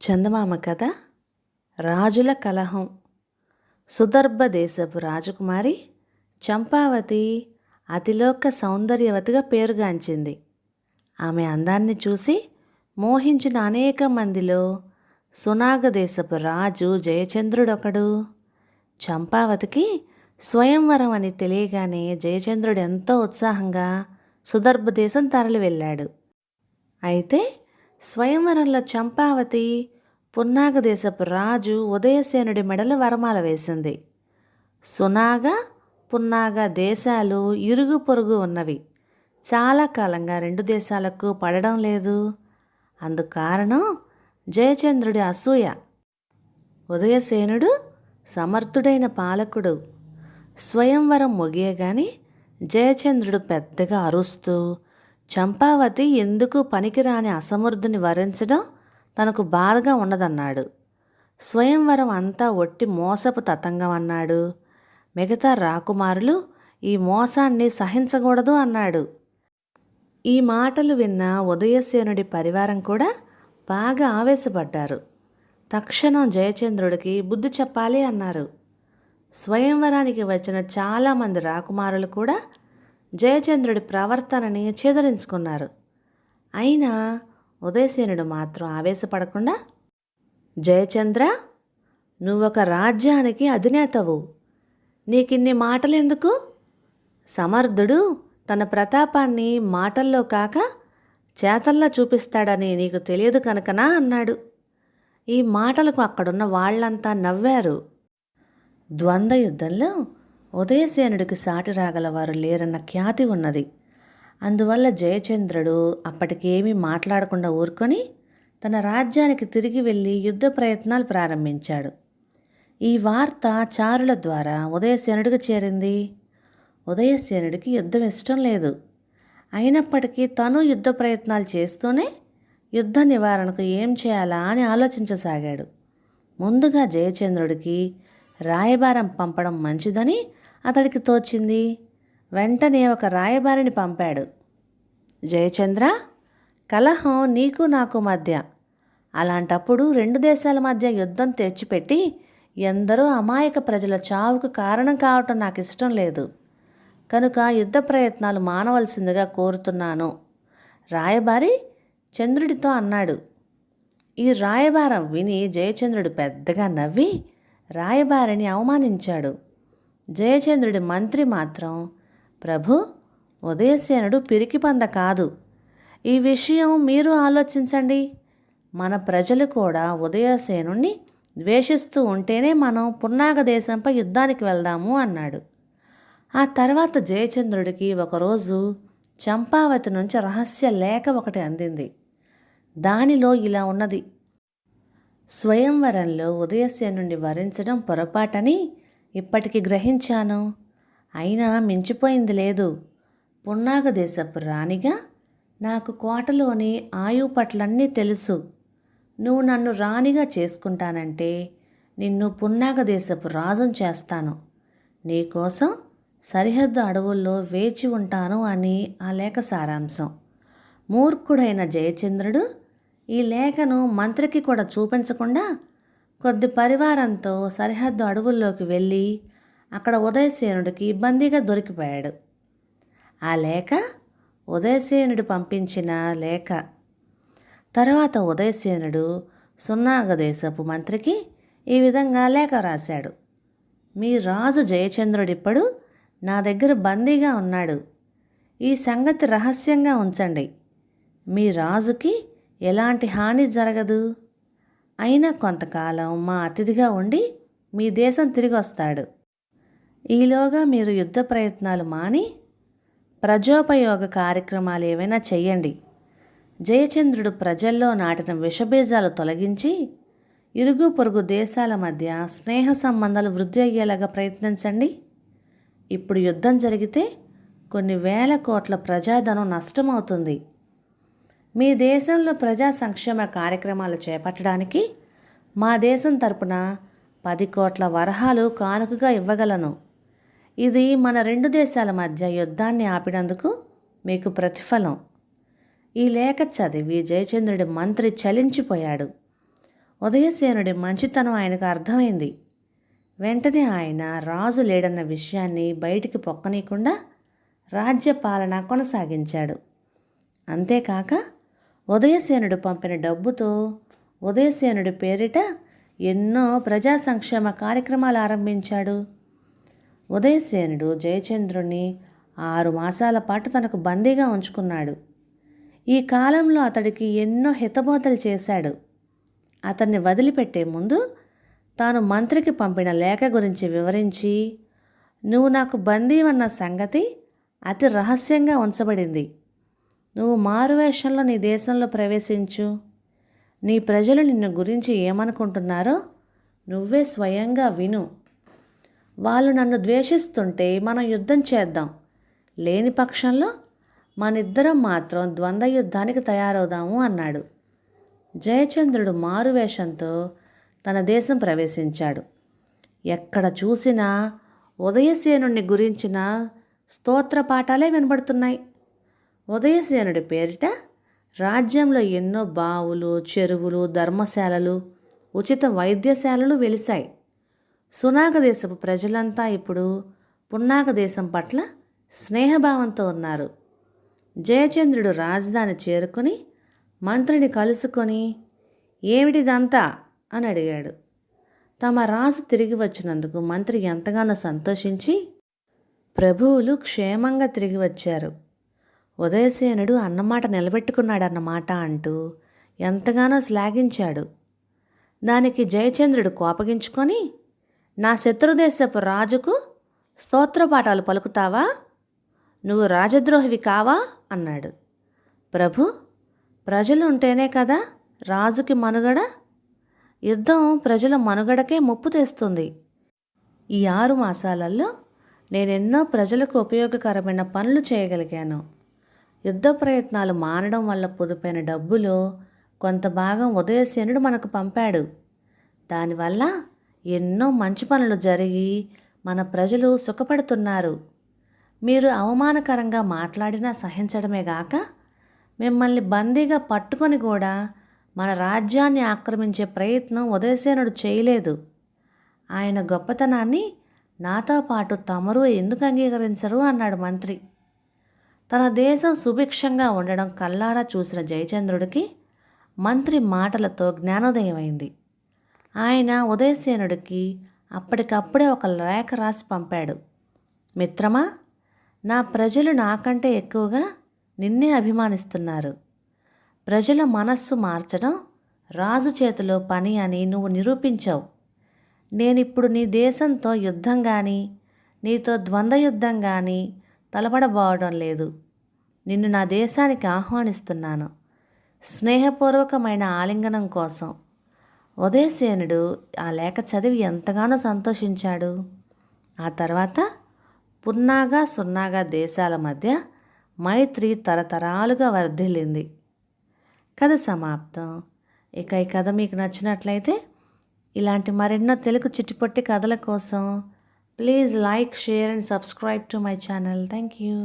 చందమామ కథ రాజుల కలహం. సుదర్భ దేశపు రాజకుమారి చంపావతి అతిలోక సౌందర్యవతిగా పేరుగాంచింది. ఆమె అందాన్ని చూసి మోహించిన అనేక మందిలో సునాగ దేశపు రాజు జయచంద్రుడొకడు. చంపావతికి స్వయంవరం అని తెలియగానే జయచంద్రుడు ఎంతో ఉత్సాహంగా సుదర్భ దేశం తరలి వెళ్ళాడు. అయితే స్వయంవరంలో చంపావతి పున్నాగ దేశపు రాజు ఉదయసేనుడి మెడలో వరమాల వేసింది. సునాగ పున్నాగ దేశాలు ఇరుగు పొరుగు ఉన్నవి. చాలా కాలంగా రెండు దేశాలకు పడడం లేదు. అందుకు కారణం జయచంద్రుడి అసూయ. ఉదయసేనుడు సమర్థుడైన పాలకుడు. స్వయంవరం ముగియగానే జయచంద్రుడు పెద్దగా అరుస్తూ చంపావతి ఎందుకు పనికిరాని అసమర్థుని వరించడం తనకు బాధగా ఉన్నదన్నాడు. స్వయంవరం అంతా ఒట్టి మోసపు తతంగం అన్నాడు. మిగతా రాకుమారులు ఈ మోసాన్ని సహించకూడదు అన్నాడు. ఈ మాటలు విన్న ఉదయసేనుడి పరివారం కూడా బాగా ఆవేశపడ్డారు. తక్షణం జయచంద్రుడికి బుద్ధి చెప్పాలి అన్నారు. స్వయంవరానికి వచ్చిన చాలామంది రాకుమారులు కూడా జయచంద్రుడి ప్రవర్తనని చేదరించుకున్నారు. అయినా ఉదయసేనుడు మాత్రం ఆవేశపడకుండా, జయచంద్ర, నువ్వొక రాజ్యానికి అధినేతవు, నీకిన్ని మాటలెందుకు? సమర్థుడు తన ప్రతాపాన్ని మాటల్లో కాక చేతల్లో చూపిస్తాడని నీకు తెలియదు కనుకనా అన్నాడు. ఈ మాటలకు అక్కడున్న వాళ్ళంతా నవ్వారు. ద్వంద్వ యుద్ధంలో ఉదయసేనుడికి సాటి రాగలవారు లేరన్న ఖ్యాతి ఉన్నది. అందువల్ల జయచంద్రుడు అప్పటికేమీ మాట్లాడకుండా ఊరుకొని తన రాజ్యానికి తిరిగి వెళ్ళి యుద్ధ ప్రయత్నాలు ప్రారంభించాడు. ఈ వార్త చారుల ద్వారా ఉదయసేనుడికి చేరింది. ఉదయసేనుడికి యుద్ధం ఇష్టం లేదు. అయినప్పటికీ తను యుద్ధ ప్రయత్నాలు చేస్తూనే యుద్ధ నివారణకు ఏం చేయాలా అని ఆలోచించసాగాడు. ముందుగా జయచంద్రుడికి రాయబారం పంపడం మంచిదని అతడికి తోచింది. వెంటనే ఒక రాయబారిని పంపాడు. జయచంద్ర, కలహం నీకు నాకు మధ్య. అలాంటప్పుడు రెండు దేశాల మధ్య యుద్ధం తెచ్చిపెట్టి ఎందరో అమాయక ప్రజల చావుకు కారణం కావటం నాకు ఇష్టం లేదు. కనుక యుద్ధ ప్రయత్నాలు మానవలసిందిగా కోరుతున్నాను, రాయబారి చంద్రుడితో అన్నాడు. ఈ రాయబారం విని జయచంద్రుడు పెద్దగా నవ్వి రాయబారిని అవమానించాడు. జయచంద్రుడి మంత్రి మాత్రం, ప్రభు, ఉదయసేనుడు పిరికిపంద కాదు. ఈ విషయం మీరు ఆలోచించండి. మన ప్రజలు కూడా ఉదయసేనుణ్ణి ద్వేషిస్తూ ఉంటేనే మనం పున్నాగ దేశంపై యుద్ధానికి వెళ్దాము అన్నాడు. ఆ తర్వాత జయచంద్రుడికి ఒకరోజు చంపావతి నుంచి రహస్య లేఖ ఒకటి అందింది. దానిలో ఇలా ఉన్నది: స్వయంవరంలో ఉదయసేనుణ్ణి వరించడం పొరపాటని ఇప్పటికి గ్రహించాను. అయినా మించిపోయింది లేదు. పున్నాగ దేశపు రాణిగా నాకు కోటలోని ఆయుపట్లన్నీ తెలుసు. నువ్వు నన్ను రాణిగా చేసుకుంటానంటే నిన్ను పున్నాగ దేశపు రాజును చేస్తాను. నీకోసం సరిహద్దు అడవుల్లో వేచి ఉంటాను అని ఆ లేఖ సారాంశం. మూర్ఖుడైన జయచంద్రుడు ఈ లేఖను మంత్రికి కూడా చూపించకుండా కొద్ది పరివారంతో సరిహద్దు అడవుల్లోకి వెళ్ళి అక్కడ ఉదయసేనుడికి బందీగా దొరికిపోయాడు. ఆ లేఖ ఉదయసేనుడు పంపించిన లేఖ. తర్వాత ఉదయసేనుడు సున్నాగదేశపు మంత్రికి ఈ విధంగా లేఖ రాశాడు: మీ రాజు జయచంద్రుడిప్పుడు నా దగ్గర బందీగా ఉన్నాడు. ఈ సంగతి రహస్యంగా ఉంచండి. మీ రాజుకి ఎలాంటి హాని జరగదు. అయినా కొంతకాలం మా అతిథిగా ఉండి మీ దేశం తిరిగి వస్తాడు. ఈలోగా మీరు యుద్ధ ప్రయత్నాలు మాని ప్రజోపయోగ కార్యక్రమాలు ఏవైనా చెయ్యండి. జయచంద్రుడు ప్రజల్లో నాటిన విషబీజాలు తొలగించి ఇరుగు పొరుగు దేశాల మధ్య స్నేహ సంబంధాలు వృద్ధి అయ్యేలాగా ప్రయత్నించండి. ఇప్పుడు యుద్ధం జరిగితే కొన్ని వేల కోట్ల ప్రజాధనం నష్టమవుతుంది. మీ దేశంలో ప్రజా సంక్షేమ కార్యక్రమాలు చేపట్టడానికి మా దేశం తరపున 10 కోట్ల వరహాలు కానుకగా ఇవ్వగలను. ఇది మన రెండు దేశాల మధ్య యుద్ధాన్ని ఆపినందుకు మీకు ప్రతిఫలం. ఈ లేఖ చదివి జయచంద్రుడి మంత్రి చలించిపోయాడు. ఉదయసేనుడి మంచితనం ఆయనకు అర్థమైంది. వెంటనే ఆయన రాజు లేడన్న విషయాన్ని బయటికి పొక్కనీయకుండా రాజ్య పాలన కొనసాగించాడు. అంతేకాక ఉదయసేనుడు పంపిన డబ్బుతో ఉదయసేనుడి పేరిట ఎన్నో ప్రజా సంక్షేమ కార్యక్రమాలు ఆరంభించాడు. ఉదయసేనుడు జయచంద్రుణ్ణి 6 మాసాల పాటు తనకు బందీగా ఉంచుకున్నాడు. ఈ కాలంలో అతడికి ఎన్నో హితబోధలు చేశాడు. అతన్ని వదిలిపెట్టే ముందు తాను మంత్రికి పంపిన లేఖ గురించి వివరించి, నువ్వు నాకు బందీవన్న సంగతి అతి రహస్యంగా ఉంచబడింది. నువ్వు మారువేషంలో నీ దేశంలో ప్రవేశించు. నీ ప్రజలు నిన్ను గురించి ఏమనుకుంటున్నారో నువ్వే స్వయంగా విను. వాళ్ళు నన్ను ద్వేషిస్తుంటే మనం యుద్ధం చేద్దాం, లేని పక్షంలో మనిద్దరం మాత్రం ద్వంద్వ యుద్ధానికి తయారవుదాము అన్నాడు. జయచంద్రుడు మారువేషంతో తన దేశం ప్రవేశించాడు. ఎక్కడ చూసినా ఉదయసేనుని గురించిన స్తోత్ర పాఠాలే వినబడుతున్నాయి. ఉదయసేనుడి పేరిట రాజ్యంలో ఎన్నో బావులు, చెరువులు, ధర్మశాలలు, ఉచిత వైద్యశాలలు వెలిశాయి. సునాగ దేశపు ప్రజలంతా ఇప్పుడు పున్నాగ దేశం పట్ల స్నేహభావంతో ఉన్నారు. జయచంద్రుడు రాజధాని చేరుకుని మంత్రిని కలుసుకొని, ఏమిటిదంతా అని అడిగాడు. తమ రాజు తిరిగి వచ్చినందుకు మంత్రి ఎంతగానో సంతోషించి, ప్రభువులు క్షేమంగా తిరిగి వచ్చారు, ఉదయసేనుడు అన్నమాట నిలబెట్టుకున్నాడన్నమాట అంటూ ఎంతగానో శ్లాఘించాడు. దానికి జయచంద్రుడు కోపగించుకొని, నా శత్రుదేశపు రాజుకు స్తోత్రపాఠాలు పలుకుతావా? నువ్వు రాజద్రోహివి కావా అన్నాడు. ప్రభు, ప్రజలు ఉంటేనే కదా రాజుకి మనుగడ. యుద్ధం ప్రజల మనుగడకే ముప్పు తెస్తుంది. ఈ 6 మాసాలలో నేనెన్నో ప్రజలకు ఉపయోగకరమైన పనులు చేయగలిగాను. యుద్ధ ప్రయత్నాలు మానడం వల్ల పొదుపైన డబ్బులో కొంత భాగం ఉదయసేనుడు మనకు పంపాడు. దానివల్ల ఎన్నో మంచి పనులు జరిగి మన ప్రజలు సుఖపడుతున్నారు. మీరు అవమానకరంగా మాట్లాడినా సహించడమే గాక మిమ్మల్ని బందీగా పట్టుకొని కూడా మన రాజ్యాన్ని ఆక్రమించే ప్రయత్నం ఉదయసేనుడు చేయలేదు. ఆయన గొప్పతనాన్ని నాతో పాటు తమరు ఎందుకు అంగీకరించరు అన్నాడు మంత్రి. తన దేశం సుభిక్షంగా ఉండడం కల్లారా చూసిన జయచంద్రుడికి మంత్రి మాటలతో జ్ఞానోదయమైంది. ఆయన ఉదయసేనుడికి అప్పటికప్పుడే ఒక లేఖ రాసి పంపాడు. మిత్రమా, నా ప్రజలు నాకంటే ఎక్కువగా నిన్నే అభిమానిస్తున్నారు. ప్రజల మనస్సు మార్చడం రాజు చేతిలో పని అని నువ్వు నిరూపించావు. నేనిప్పుడు నీ దేశంతో యుద్ధం కానీ నీతో ద్వంద్వ యుద్ధం కానీ తలపడబోవడం లేదు. నిన్ను నా దేశానికి ఆహ్వానిస్తున్నాను, స్నేహపూర్వకమైన ఆలింగనం కోసం. ఉదయసేనుడు ఆ లేఖ చదివి ఎంతగానో సంతోషించాడు. ఆ తర్వాత పున్నాగ, సున్నాగ దేశాల మధ్య మైత్రి తరతరాలుగా వర్ధిల్లింది. కథ సమాప్తం. ఇక ఈ కథ మీకు నచ్చినట్లయితే ఇలాంటి మరెన్నో తెలుగు చిట్టిపొట్టి కథల కోసం please like, share and subscribe to my channel. Thank you.